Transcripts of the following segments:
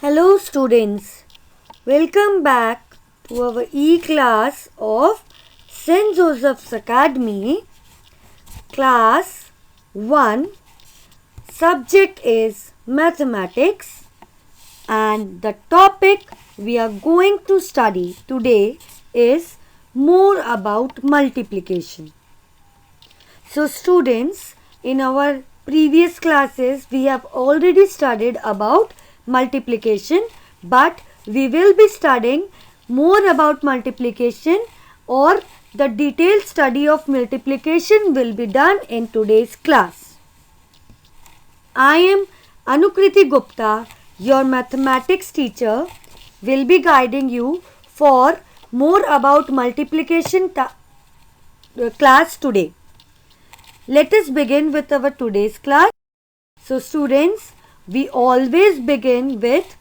Hello students, welcome back to our e-class of St. Joseph's Academy, class 1. Subject is mathematics and the topic we are going to study today is more about multiplication. So students, in our previous classes we have already studied about multiplication, but we will be studying more about multiplication, or the detailed study of multiplication will be done in today's class. I am Anukriti Gupta, your mathematics teacher, will be guiding you for more about multiplication class today. Let us begin with our today's class. So students, we always begin with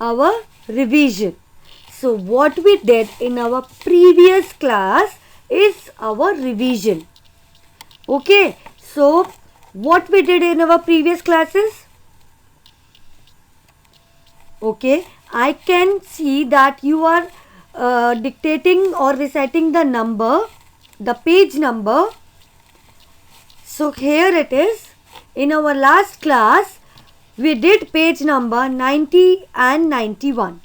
our revision. So what we did in our previous class is our revision. Okay, so what we did in our previous classes? Okay, I can see that you are dictating or reciting the number, the page number. So here it is. In our last class, we did page number 90 and 91.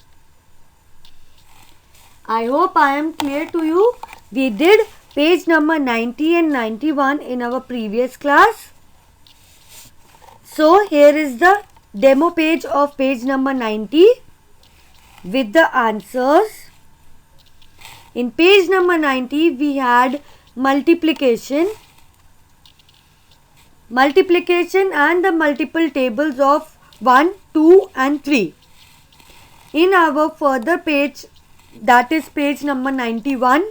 I hope I am clear to you. We did page number 90 and 91 in our previous class. So here is the demo page of page number 90 with the answers. In page number 90, we had multiplication and the multiple tables of 1, 2 and 3. In our further page, that is page number 91,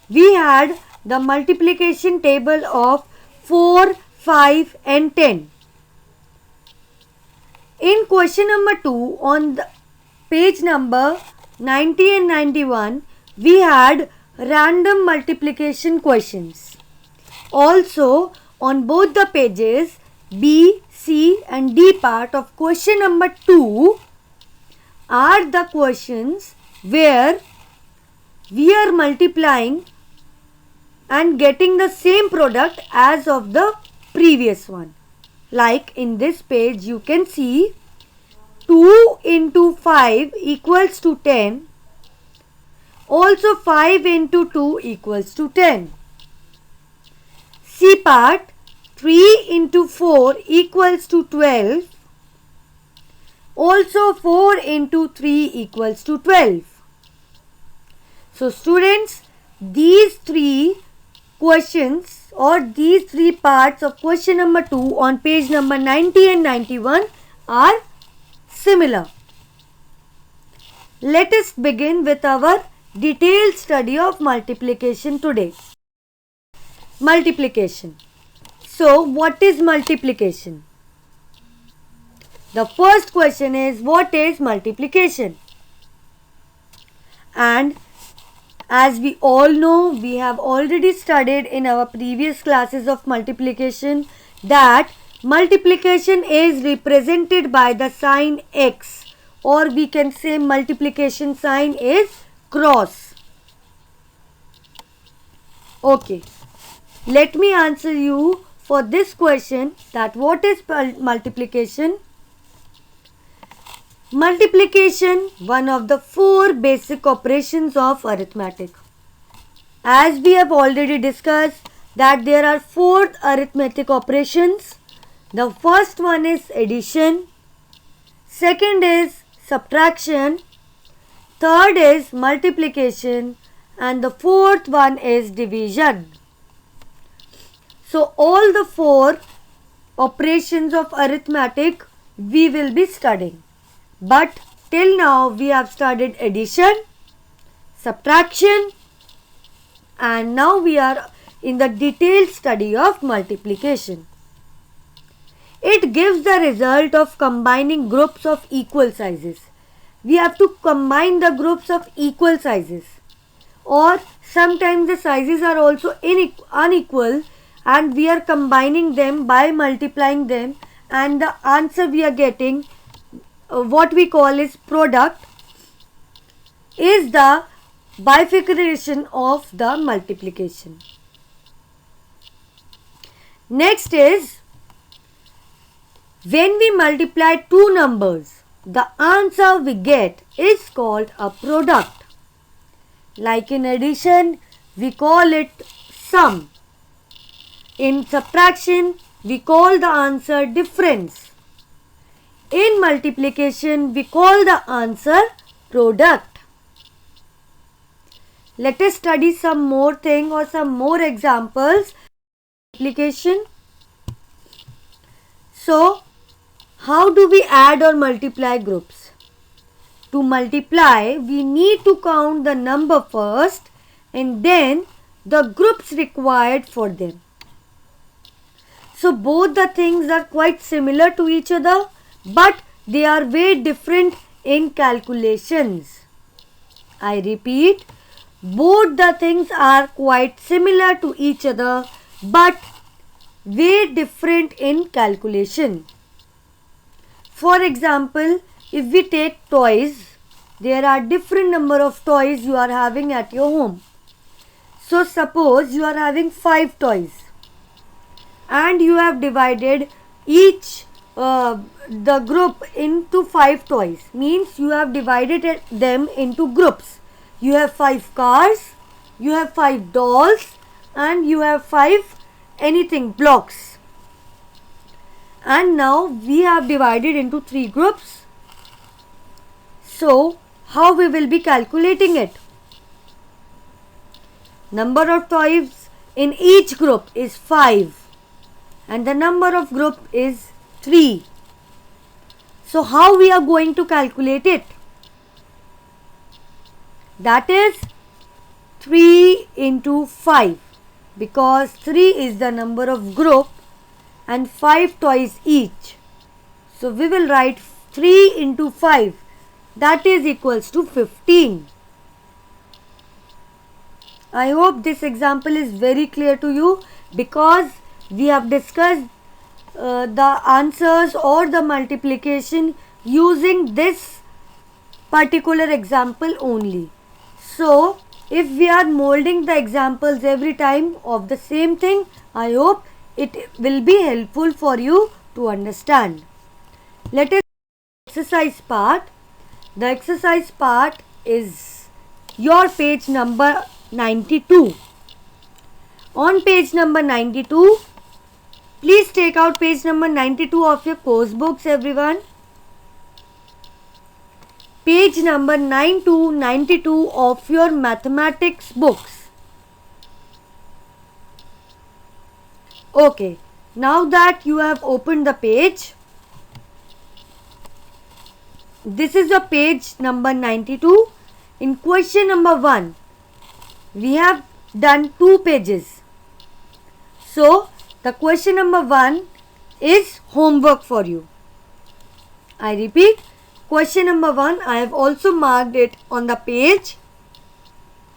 we had the multiplication table of 4, 5 and 10. In question number 2 on the page number 90 and 91, we had random multiplication questions. Also, on both the pages B, C and D part of question number 2 are the questions where we are multiplying and getting the same product as of the previous one. Like in this page you can see 2 into 5 equals to 10. Also 5 into 2 equals to 10. C part, 3 into 4 equals to 12. Also 4 into 3 equals to 12. So students, these three questions or these three parts of question number 2 on page number 90 and 91 are similar. Let us begin with our detailed study of multiplication today. Multiplication. So, what is multiplication? The first question is, what is multiplication? And as we all know, we have already studied in our previous classes of multiplication that multiplication is represented by the sign X, or we can say multiplication sign is cross. Okay. Let me answer you for this question that what is multiplication? Multiplication, one of the 4 basic operations of arithmetic. As we have already discussed that there are 4 arithmetic operations. The first one is addition, second is subtraction, third is multiplication and the fourth one is division. So all the 4 operations of arithmetic we will be studying. But till now we have studied addition, subtraction and now we are in the detailed study of multiplication. It gives the result of combining groups of equal sizes. We have to combine the groups of equal sizes, or sometimes the sizes are also unequal and we are combining them by multiplying them and the answer we are getting what we call is product is the bifurcation of the multiplication. Next is when we multiply two numbers, the answer we get is called a product. Like in addition, we call it sum. In subtraction, we call the answer difference. In multiplication, we call the answer product. Let us study some more thing or some more examples. Multiplication. So, how do we add or multiply groups? To multiply, we need to count the number first and then the groups required for them. So both the things are quite similar to each other, but they are very different in calculations. I repeat, both the things are quite similar to each other, but very different in calculation. For example, if we take toys, there are different number of toys you are having at your home. So suppose you are having 5 toys and you have divided each the group into 5 toys. Means you have divided them into groups. You have 5 cars, you have 5 dolls and you have 5 anything blocks. And now we have divided into 3 groups. So how we will be calculating it? Number of toys in each group is 5 and the number of group is 3. So how we are going to calculate it? That is 3 into 5, because 3 is the number of group and 5 toys each. So we will write 3 into 5, that is equals to 15. I hope this example is very clear to you, because we have discussed the answers or the multiplication using this particular example only. So if we are molding the examples every time of the same thing, I hope it will be helpful for you to understand. Let us exercise part. The exercise part is your page number 92. On page number 92, please take out page number 92 of your course books, everyone. Page number 92 of your mathematics books. Okay, now that you have opened the page, this is the page number 92. In question number 1, we have done 2 pages. So the question number 1 is homework for you. I repeat, question number 1, I have also marked it on the page.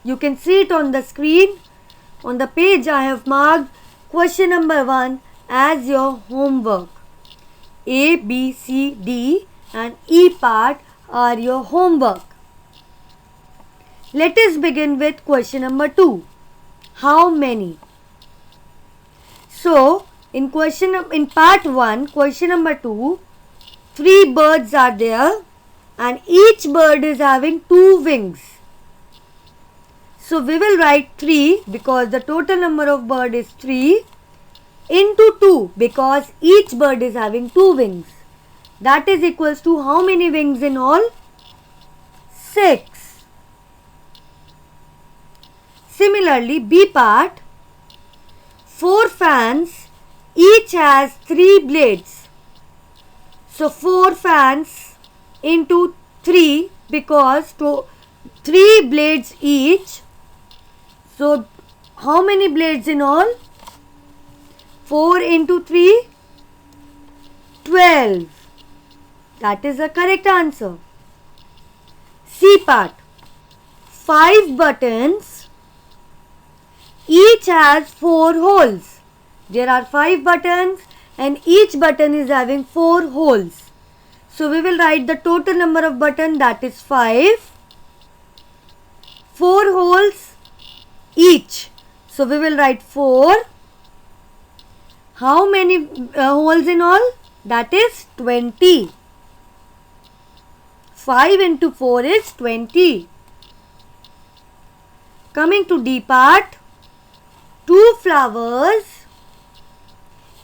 You can see it on the screen. On the page I have marked question number 1 as your homework. A, B, C, D and E part are your homework. Let us begin with question number 2. How many? So in part 1, question number 2, 3 birds are there and each bird is having 2 wings. So we will write 3 because the total number of bird is 3 into 2 because each bird is having 2 wings. That is equals to how many wings in all? 6. Similarly, B part, 4 fans, each has 3 blades. So 4 fans into 3 because 3 blades each. So how many blades in all? 4 into 3, 12. That is the correct answer. C part, 5 buttons, each has 4 holes. There are 5 buttons and each button is having 4 holes. So we will write the total number of button, that is 5. 4 holes each. So we will write 4. How many holes in all? That is 20. 5 into 4 is 20. Coming to D part, 2 flowers,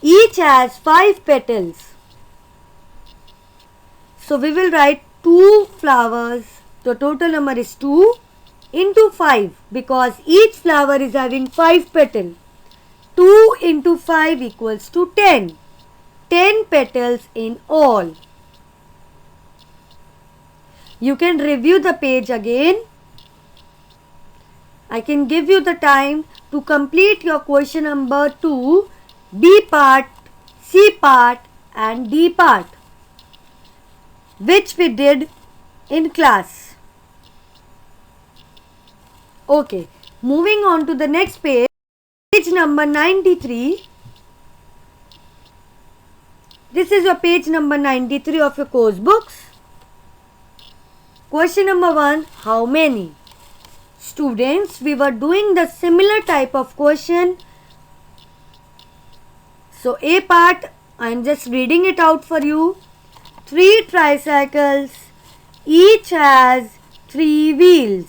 each has 5 petals. So we will write 2 flowers, the total number is 2 into 5 because each flower is having 5 petals. 2 into 5 equals to 10. 10 petals in all. You can review the page again. I can give you the time to complete your question number 2, B part, C part and D part, which we did in class. Okay, moving on to the next page, page number 93. This is your page number 93 of your course books. Question number 1, how many? Students, we were doing the similar type of question. So A part, I am just reading it out for you. 3 tricycles, each has 3 wheels.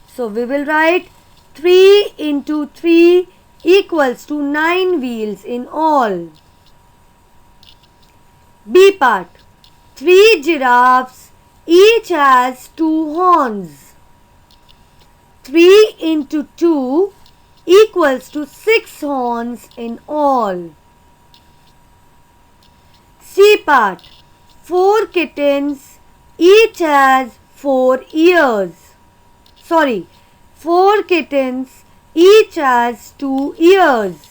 So we will write 3 into 3 equals to 9 wheels in all. B part, 3 giraffes, each has 2 horns. 3 into 2 equals to 6 horns in all. C part, 4 kittens, each has 4 ears. 4 kittens, each has 2 ears.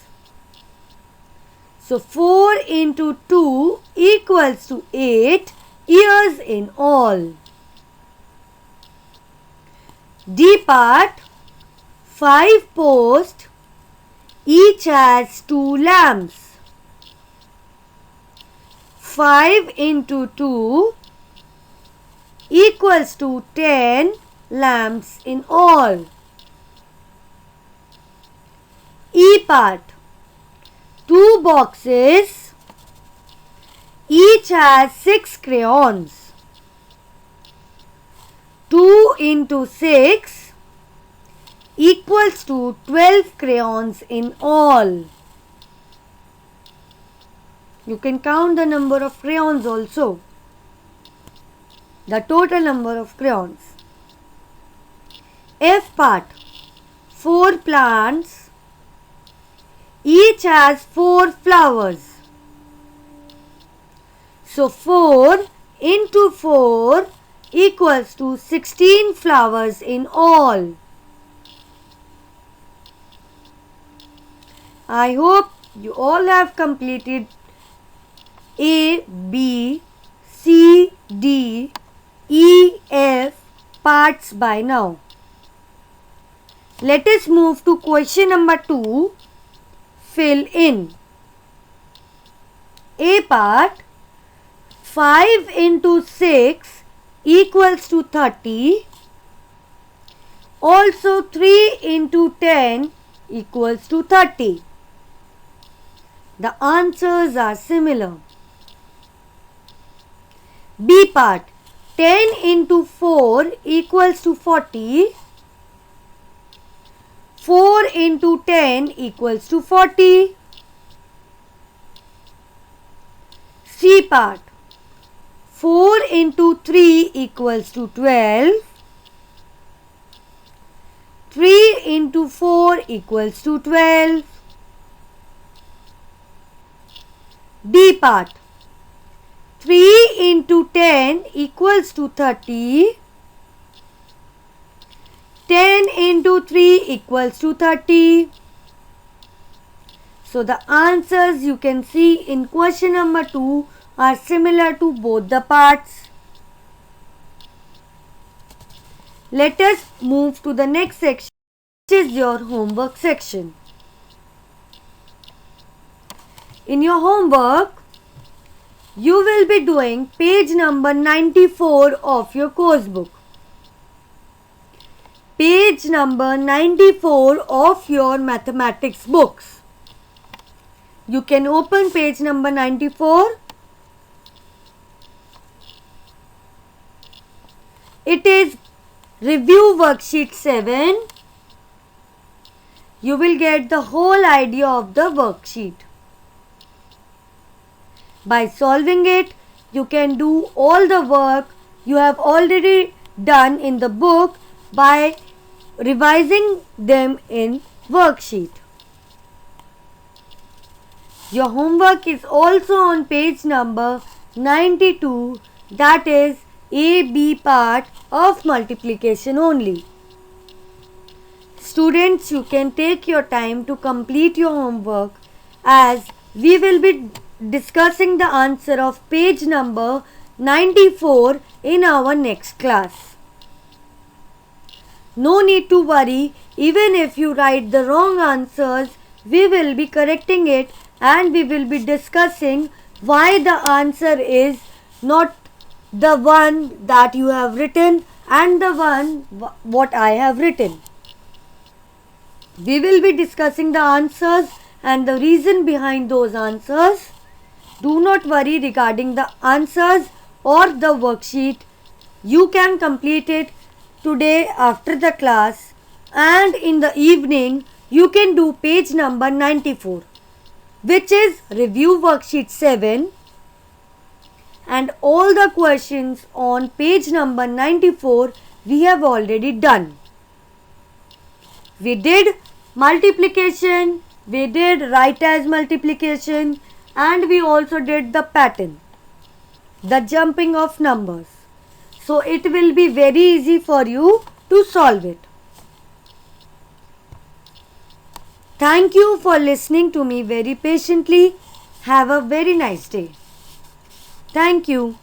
So 4 into 2 equals to 8 ears in all. D part, 5 posts, each has 2 lamps. 5 into 2 equals to 10 lamps in all. E part, 2 boxes, each has 6 crayons. 2 into 6 equals to 12 crayons in all. You can count the number of crayons also. The total number of crayons. F part, 4 plants, each has 4 flowers. So 4 into 4 equals to 16 flowers in all. I hope you all have completed A, B, C, D, E, F parts by now. Let us move to question number 2. Fill in. A part, 5 into 6 equals to 30. Also 3 into 10 equals to 30. The answers are similar. B part, 10 into 4 equals to 40. 4 into 10 equals to 40. C part, 4 into 3 equals to 12. 3 into 4 equals to 12. D part, 3 into 10 equals to 30. 10 into 3 equals to 30. So the answers you can see in question number 2 are similar to both the parts. Let us move to the next section, which is your homework section. In your homework, you will be doing page number 94 of your course book. Page number 94 of your mathematics books. You can open page number 94. It is review worksheet 7. You will get the whole idea of the worksheet. By solving it, you can do all the work you have already done in the book by revising them in worksheet. Your homework is also on page number 92, that is A-B part of multiplication only. Students, you can take your time to complete your homework as we will be discussing the answer of page number 94 in our next class. No need to worry, even if you write the wrong answers, we will be correcting it and we will be discussing why the answer is not the one that you have written and the one what I have written. We will be discussing the answers and the reason behind those answers. Do not worry regarding the answers or the worksheet. You can complete it today after the class, and in the evening you can do page number 94, which is review worksheet 7, and all the questions on page number 94 we have already done. We did multiplication, we did write as multiplication, and we also did the pattern, the jumping of numbers. So it will be very easy for you to solve it. Thank you for listening to me very patiently. Have a very nice day. Thank you.